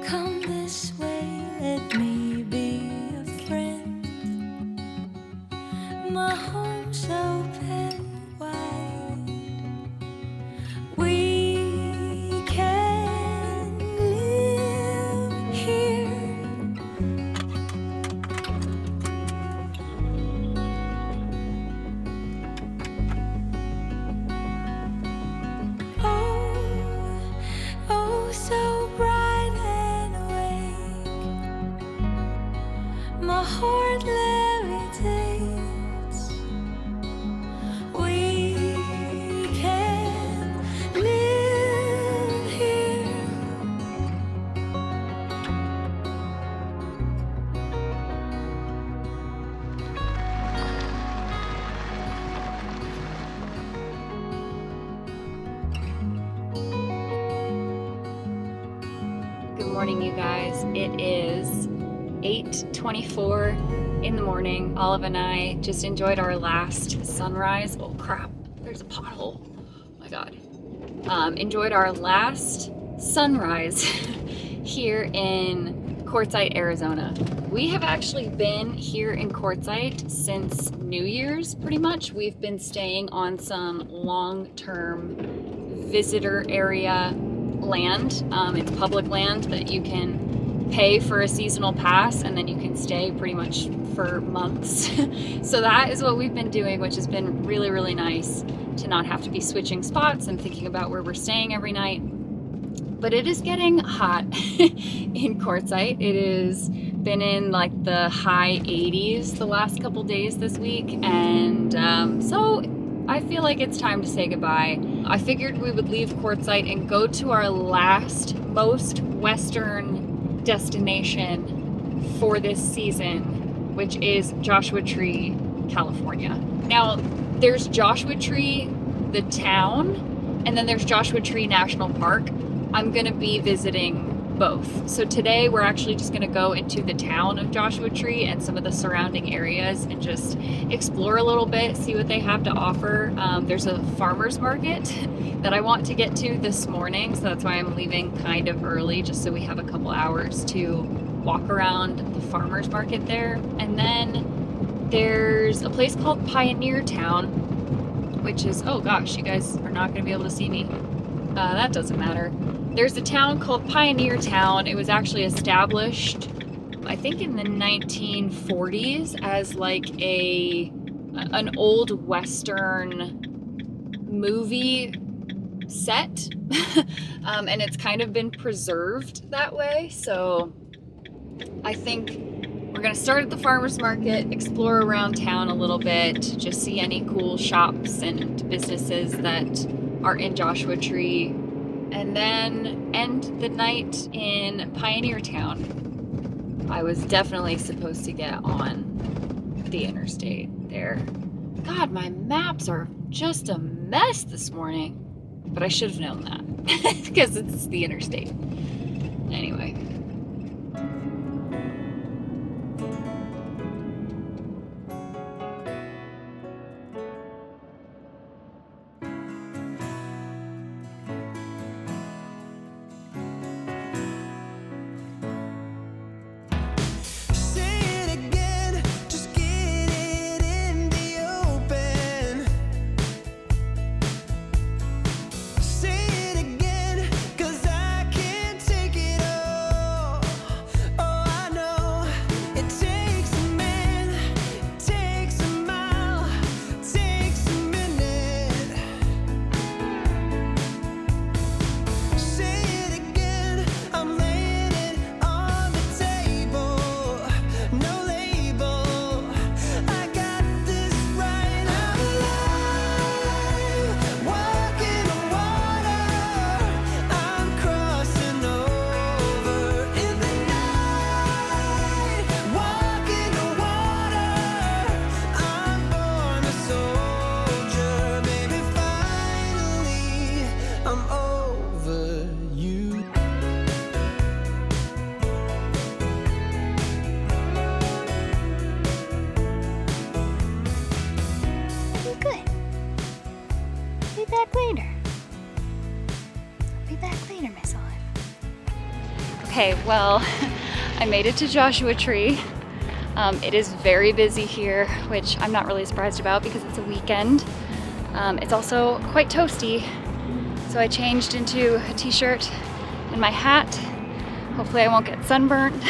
Come this way, let me be a friend. My home's open wide. We can live here. Oh, so bright and awake. My heart levitates. We can live here. Good morning, you guys. It is 8:24 in the morning. Olive and I just enjoyed our last sunrise. Oh crap, there's a pothole. Oh my God. Enjoyed our last sunrise here in Quartzsite, Arizona. We have actually been here in Quartzsite since New Year's, pretty much. We've been staying on some long-term visitor area land. It's public land that you can pay for a seasonal pass, and then you can stay pretty much for months. So that is what we've been doing, which has been really, really nice to not have to be switching spots and thinking about where we're staying every night. But it is getting hot in Quartzsite. It has been in like the high 80s the last couple days this week, and so I feel like it's time to say goodbye. I figured we would leave Quartzsite and go to our last, most western destination for this season, which is Joshua Tree, California. Now, there's Joshua Tree, the town, and then there's Joshua Tree National Park. I'm gonna be visiting both. So today we're actually just gonna go into the town of Joshua Tree and some of the surrounding areas and just explore a little bit, see what they have to offer. There's a farmer's market that I want to get to this morning, so that's why I'm leaving kind of early, just so we have a couple hours to walk around the farmer's market there. And then there's a place called Pioneertown, which is, oh gosh, you guys are not gonna be able to see me. That doesn't matter. There's a town called Pioneertown. It was actually established, I think, in the 1940s as like an old Western movie set. And it's kind of been preserved that way. So I think we're gonna start at the farmer's market, explore around town a little bit, just see any cool shops and businesses that are in Joshua Tree, and then end the night in Pioneertown. I was definitely supposed to get on the interstate there. God, my maps are just a mess this morning, but I should have known that because it's the interstate. Anyway. Say it again, 'cause I can't Okay, well, I made it to Joshua Tree. It is very busy here, which I'm not really surprised about because it's a weekend. It's also quite toasty, so I changed into a t-shirt and my hat. Hopefully I won't get sunburnt.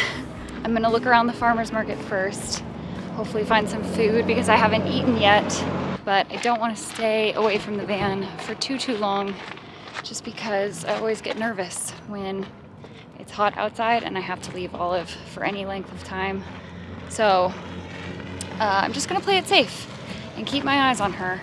I'm gonna look around the farmer's market first, hopefully find some food because I haven't eaten yet, but I don't want to stay away from the van for too long just because I always get nervous when it's hot outside and I have to leave Olive for any length of time. So I'm just gonna play it safe and keep my eyes on her.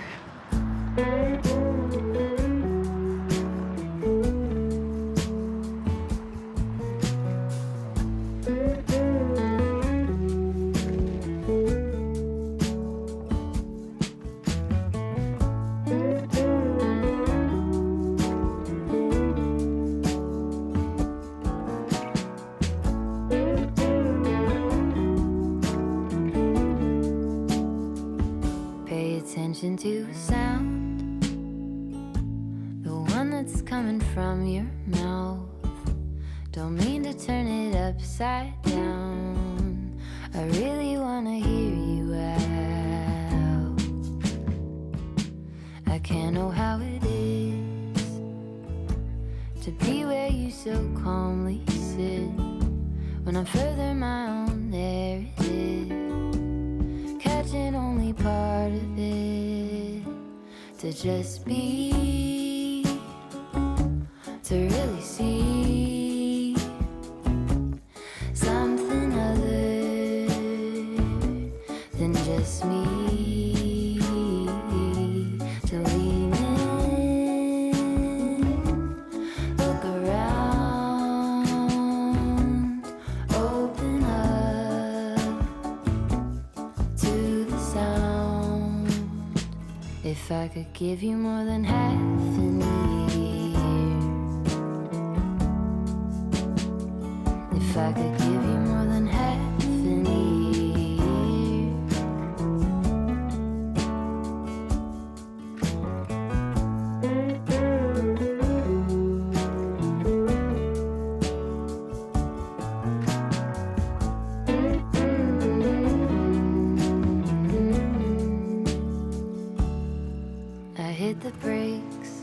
Attention to sound, the one that's coming from your mouth. Don't mean to turn it upside down. I really wanna hear you out. I can't know how it is to be where you so calmly sit. When I'm further my own, there it is, catching only part of it. To just be, to really see something other than just me. To lean in, look around, open up to the sound. If I could give you more than half an ear, if I could give you more than half an hit the brakes,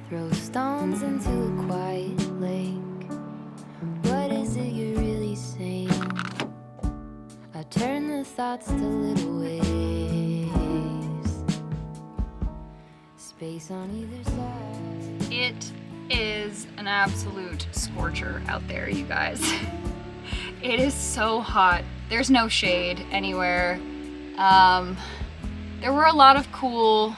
throw stones into a quiet lake. What is it you're really saying? I turn the thoughts to little waves, space on either side. It is an absolute scorcher out there, you guys. It is so hot. There's no shade anywhere. There were a lot of cool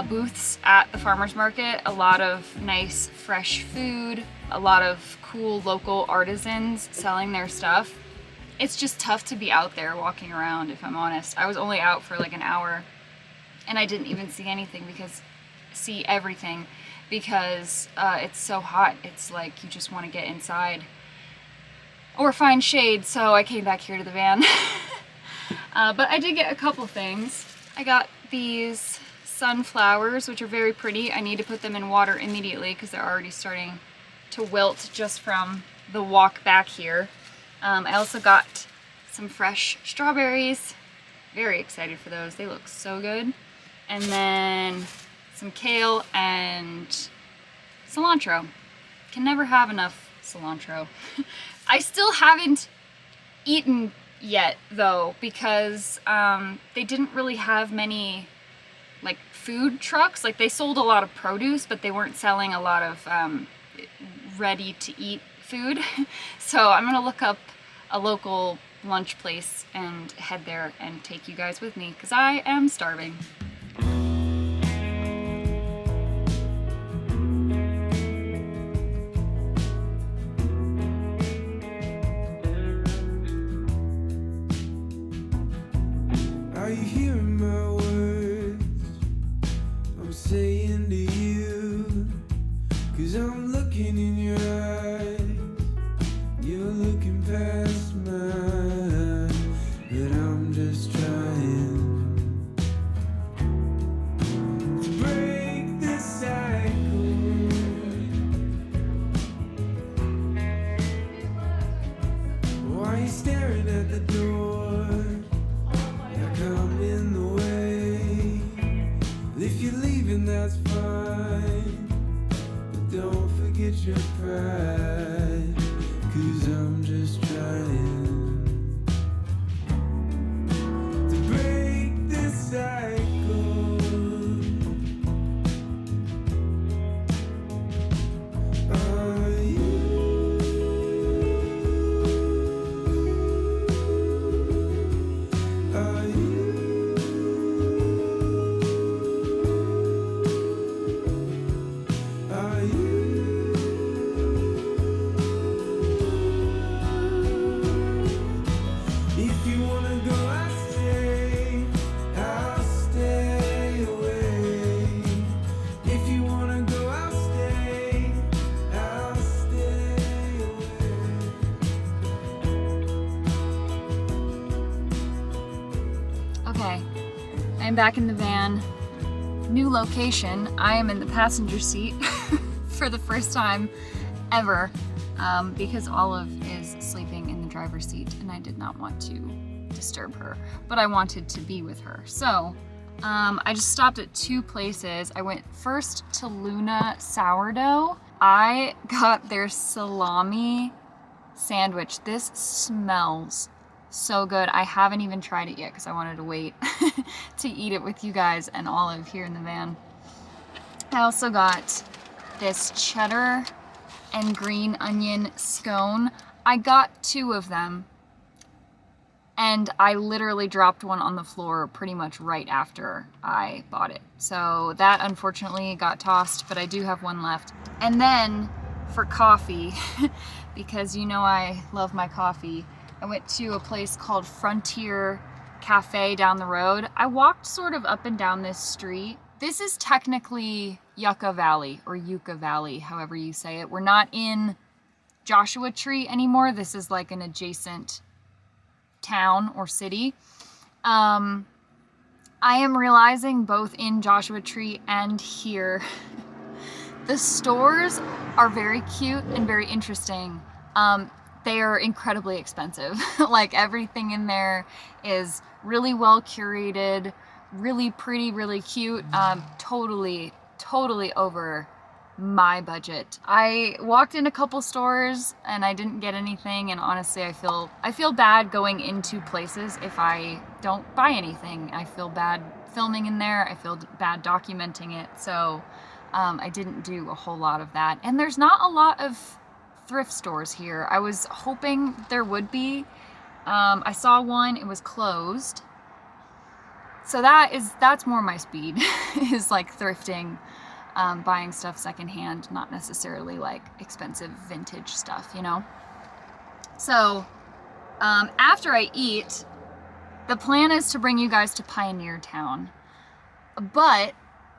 booths at the farmer's market, a lot of nice fresh food, a lot of cool local artisans selling their stuff. It's just tough to be out there walking around, if I'm honest. I was only out for like an hour and I didn't even see everything because it's so hot. It's like you just want to get inside or find shade, so I came back here to the van. But I did get a couple things. I got these sunflowers, which are very pretty. I need to put them in water immediately because they're already starting to wilt just from the walk back here. I also got some fresh strawberries. Very excited for those. They look so good. And then some kale and cilantro. Can never have enough cilantro. I still haven't eaten yet though because they didn't really have many like food trucks. Like they sold a lot of produce, but they weren't selling a lot of ready to eat food. So I'm gonna look up a local lunch place and head there and take you guys with me because I am starving. Are you hearing my words I'm saying to you? 'Cause I'm looking in your eyes, you're looking past mine, but I'm just trying to break the cycle the door, like I'm in the way. If you're leaving, that's fine, but don't forget your pride, 'cause I'm just trying to break this cycle. Are you? Are you? Are you? If you wanna go, I'll stay away. If you wanna go, I'll stay away. Okay, I'm back in the van. New location. I am in the passenger seat for the first time ever because Olive is sleeping in the driver's seat and I did not want to disturb her, but I wanted to be with her. So I just stopped at two places. I went first to Luna Sourdough. I got their salami sandwich. This smells so good. I haven't even tried it yet because I wanted to wait to eat it with you guys and Olive here in the van. I also got this cheddar and green onion scone. I got two of them and I literally dropped one on the floor pretty much right after I bought it. So that unfortunately got tossed, but I do have one left. And then for coffee, because you know I love my coffee, I went to a place called Frontier Cafe down the road. I walked sort of up and down this street. This is technically Yucca Valley or Yucca Valley, however you say it. We're not in Joshua Tree anymore. This is like an adjacent town or city. I am realizing both in Joshua Tree and here, the stores are very cute and very interesting. They are incredibly expensive. Like everything in there is really well curated, really pretty, really cute. Totally over my budget. I walked in a couple stores and I didn't get anything, and honestly I feel bad going into places if I don't buy anything. I feel bad filming in there. I feel bad documenting it. So I didn't do a whole lot of that. And there's not a lot of thrift stores here. I was hoping there would be. I saw one, it was closed. So that's more my speed, is like thrifting, buying stuff secondhand, not necessarily like expensive vintage stuff, you know? So after I eat, the plan is to bring you guys to Pioneertown, but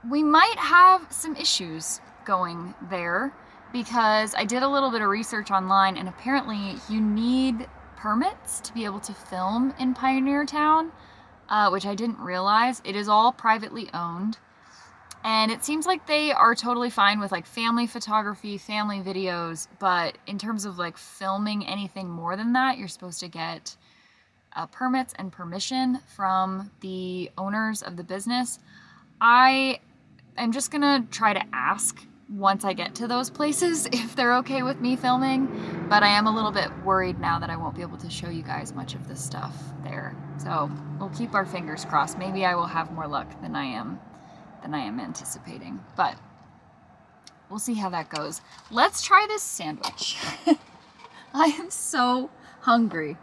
we might have some issues going there, because I did a little bit of research online and apparently you need permits to be able to film in Pioneertown, which I didn't realize. It is all privately owned and it seems like they are totally fine with like family photography, family videos, but in terms of like filming anything more than that, you're supposed to get permits and permission from the owners of the business. I am just gonna try to ask once I get to those places if they're okay with me filming, but I am a little bit worried now that I won't be able to show you guys much of this stuff there. So we'll keep our fingers crossed. Maybe I will have more luck than I am anticipating, but we'll see how that goes. Let's try this sandwich. I am so hungry.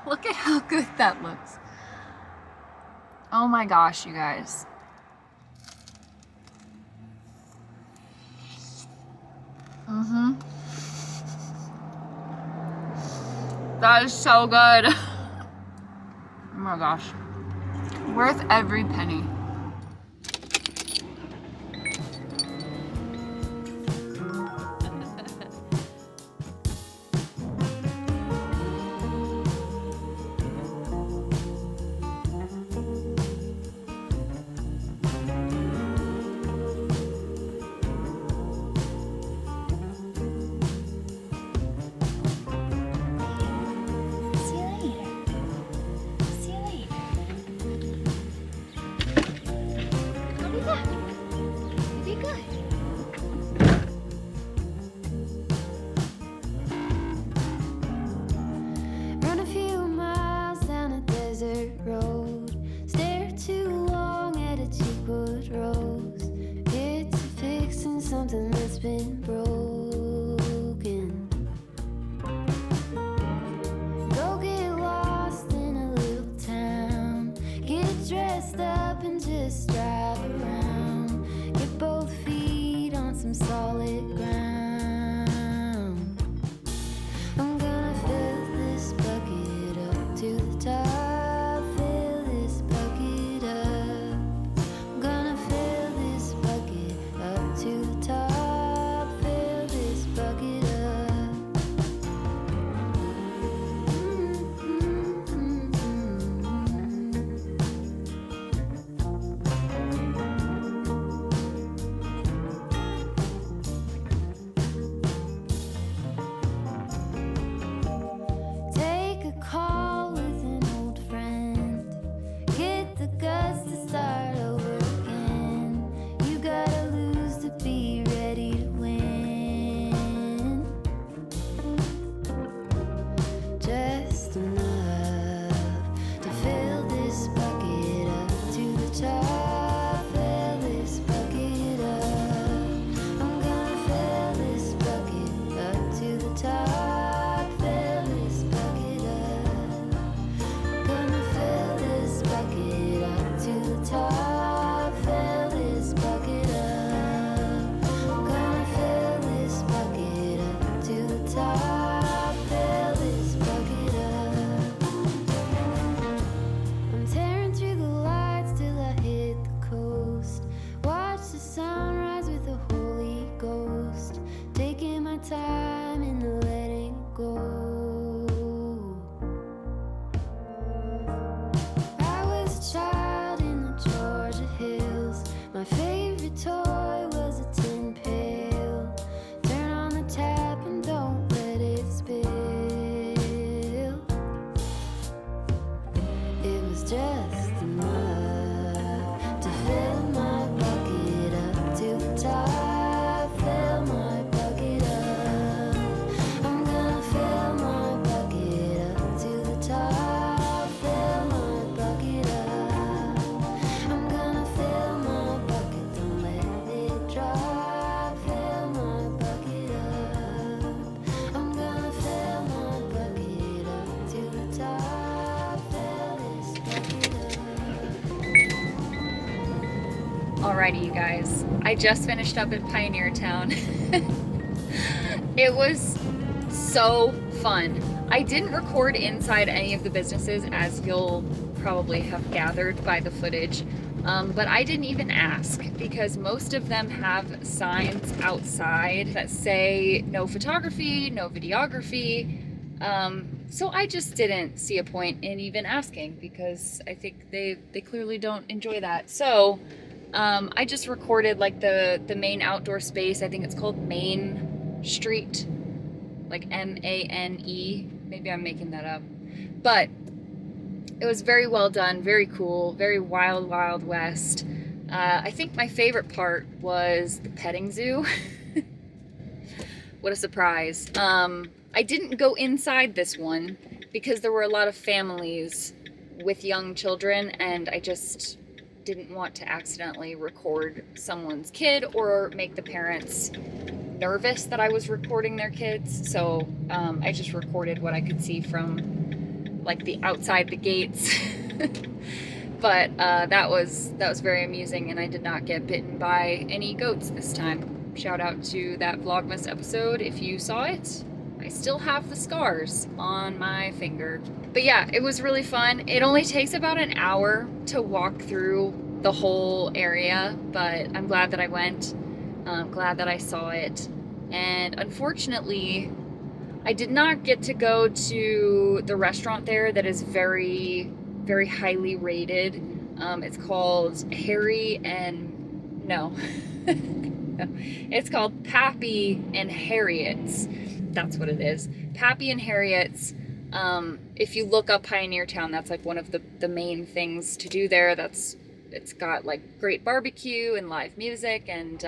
Look at how good that looks. Oh my gosh, you guys. That is so good. Oh my gosh. Worth every penny. See you later. time in the letting go. I was a child in the Georgia hills. My favorite toy was a tin pail. Turn on the tap and don't let it spill. It was just enough to fill my bucket up to the top. Fill my bucket up. I'm gonna fill my bucket up to the top. Fill my bucket up. I'm gonna fill my bucket, don't let it drop. Fill my bucket up. I'm gonna fill my bucket up to the top. Fill this bucket up. Alrighty, you guys. I just finished up at Pioneertown. It was so fun. I didn't record inside any of the businesses, as you'll probably have gathered by the footage, but I didn't even ask because most of them have signs outside that say no photography, no videography. So I just didn't see a point in even asking because I think they clearly don't enjoy that. So I just recorded like the main outdoor space. I think it's called Main Street, like M-A-N-E. Maybe I'm making that up. But it was very well done, very cool, very wild, wild west. I think my favorite part was the petting zoo. What a surprise. I didn't go inside this one because there were a lot of families with young children, and I just didn't want to accidentally record someone's kid or make the parents nervous that I was recording their kids. So I just recorded what I could see from like the outside the gates. But that was very amusing, and I did not get bitten by any goats this time. Shout out to that Vlogmas episode if you saw it. I still have the scars on my finger. But yeah, it was really fun. It only takes about an hour to walk through the whole area, but I'm glad that I went. I'm glad that I saw it. And unfortunately, I did not get to go to the restaurant there that is very, very highly rated. It's called it's called Pappy and Harriet's. That's what it is. Pappy and Harriet's. If you look up Pioneertown, that's like one of the main things to do there. It's got like great barbecue and live music, and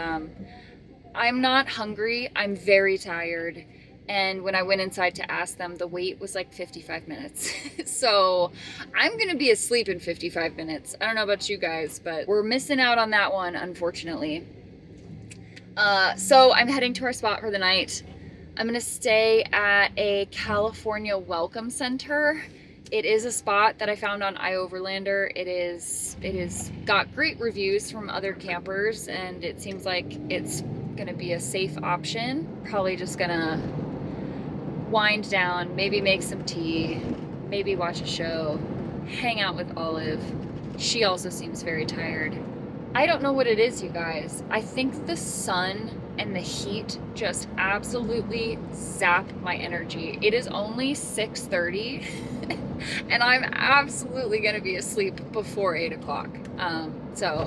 I'm not hungry. I'm very tired. And when I went inside to ask them, the wait was like 55 minutes. So I'm gonna be asleep in 55 minutes. I don't know about you guys, but we're missing out on that one, unfortunately. So I'm heading to our spot for the night. I'm gonna stay at a California Welcome Center. It is a spot that I found on iOverlander. It is got great reviews from other campers, and it seems like it's gonna be a safe option. Probably just gonna wind down, maybe make some tea, maybe watch a show, hang out with Olive. She also seems very tired. I don't know what it is, you guys. I think the sun and the heat just absolutely zap my energy. It is only 6:30 and I'm absolutely gonna be asleep before 8 o'clock. So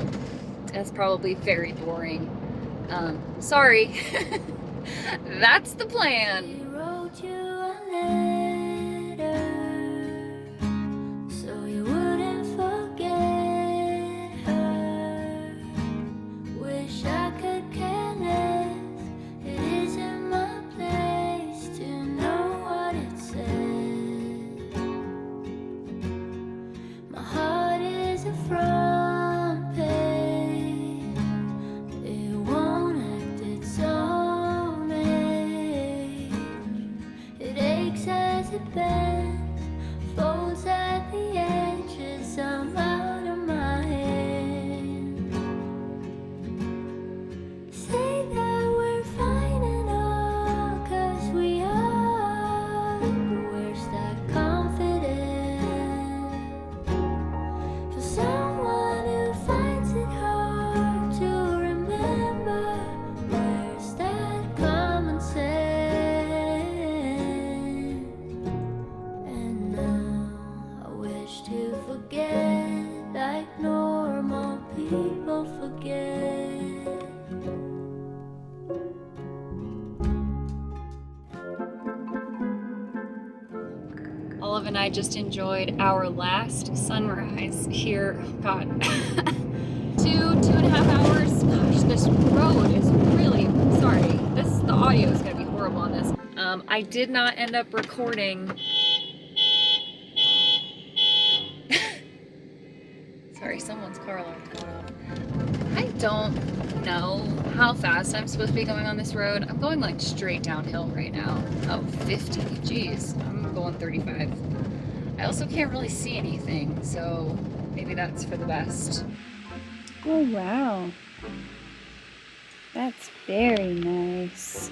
that's probably very boring. Sorry. That's the plan. He wrote you a letter so you wouldn't forget her. Wish I could care less. It isn't my place to know what it says. My heart is a front page. It won't act its own age. It aches as it bends, folds at the edges. I'm out of my hand. Say that we're fine and all, 'cause we are. But where's that confidence for someone who finds it hard to remember? Where's that common sense? Olive and I just enjoyed our last sunrise here. God, 2.5 hours. Gosh, this road is really, sorry, the audio is gonna be horrible on this. I did not end up recording. Sorry, someone's car alarm's going off. I don't know how fast I'm supposed to be going on this road. I'm going like straight downhill right now. Oh, 50, geez, I'm going 35. I also can't really see anything, so maybe that's for the best. Oh, wow. That's very nice.